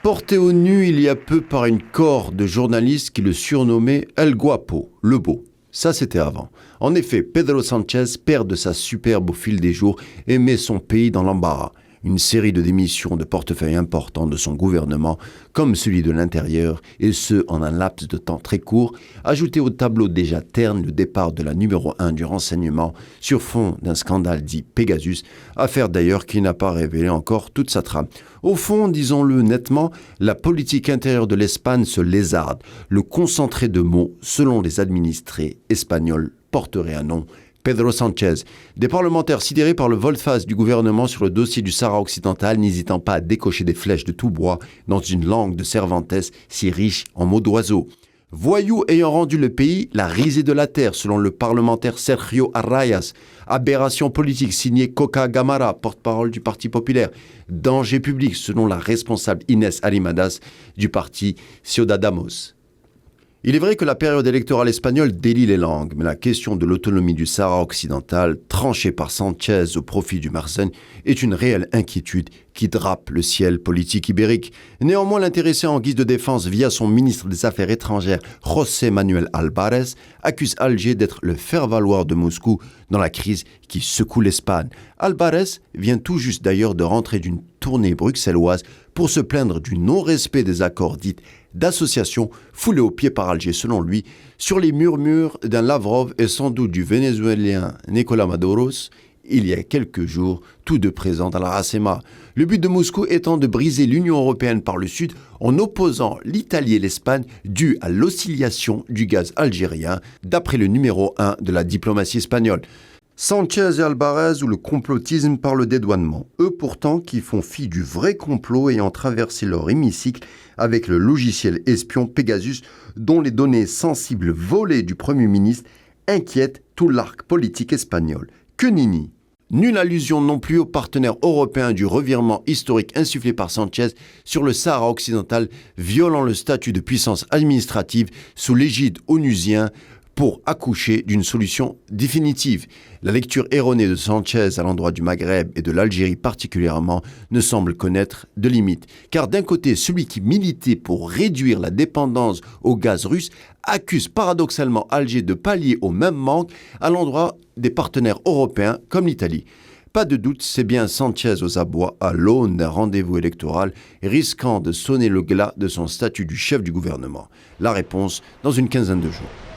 Porté au nu il y a peu par une corde de journalistes qui le surnommaient El Guapo, le beau. Ça, c'était avant. En effet, Pedro Sánchez perd de sa superbe au fil des jours et met son pays dans l'embarras. Une série de démissions de portefeuilles importants de son gouvernement, comme celui de l'Intérieur, et ce, en un laps de temps très court, ajouté au tableau déjà terne le départ de la numéro 1 du renseignement sur fond d'un scandale dit Pegasus, affaire d'ailleurs qui n'a pas révélé encore toute sa trame. Au fond, disons-le nettement, la politique intérieure de l'Espagne se lézarde. Le concentré de mots, selon les administrés espagnols, porterait un nom: Pedro Sánchez. Des parlementaires sidérés par le volte-face du gouvernement sur le dossier du Sahara occidental, n'hésitant pas à décocher des flèches de tout bois dans une langue de Cervantes si riche en mots d'oiseaux. Voyou ayant rendu le pays la risée de la terre, selon le parlementaire Sergio Arrayas. Aberration politique signée Coca Gamara, porte-parole du Parti populaire. Danger public, selon la responsable Inés Arrimadas du parti Ciudadanos. Il est vrai que la période électorale espagnole délie les langues, mais la question de l'autonomie du Sahara occidental, tranchée par Sánchez au profit du Marsen, est une réelle inquiétude qui drape le ciel politique ibérique. Néanmoins, l'intéressé en guise de défense via son ministre des Affaires étrangères, José Manuel Álvarez, accuse Alger d'être le faire-valoir de Moscou dans la crise qui secoue l'Espagne. Álvarez vient tout juste d'ailleurs de rentrer d'une tournée bruxelloise pour se plaindre du non-respect des accords dits d'association foulés aux pieds par Alger, selon lui, sur les murmures d'un Lavrov et sans doute du Vénézuélien Nicolás Maduro, il y a quelques jours, tous deux présents à la Racema. Le but de Moscou étant de briser l'Union européenne par le sud en opposant l'Italie et l'Espagne dû à l'oscillation du gaz algérien, d'après le numéro 1 de la diplomatie espagnole. Sánchez et Álvarez ou le complotisme par le dédouanement, eux pourtant qui font fi du vrai complot ayant traversé leur hémicycle avec le logiciel espion Pegasus dont les données sensibles volées du Premier ministre inquiètent tout l'arc politique espagnol. Que nenni! Nulle allusion non plus aux partenaires européens du revirement historique insufflé par Sánchez sur le Sahara occidental, violant le statut de puissance administrative sous l'égide onusien pour accoucher d'une solution définitive. La lecture erronée de Sánchez à l'endroit du Maghreb et de l'Algérie particulièrement ne semble connaître de limites. Car d'un côté, celui qui militait pour réduire la dépendance au gaz russe accuse paradoxalement Alger de pallier au même manque à l'endroit des partenaires européens comme l'Italie. Pas de doute, c'est bien Sánchez aux abois à l'aune d'un rendez-vous électoral risquant de sonner le glas de son statut du chef du gouvernement. La réponse dans une quinzaine de jours.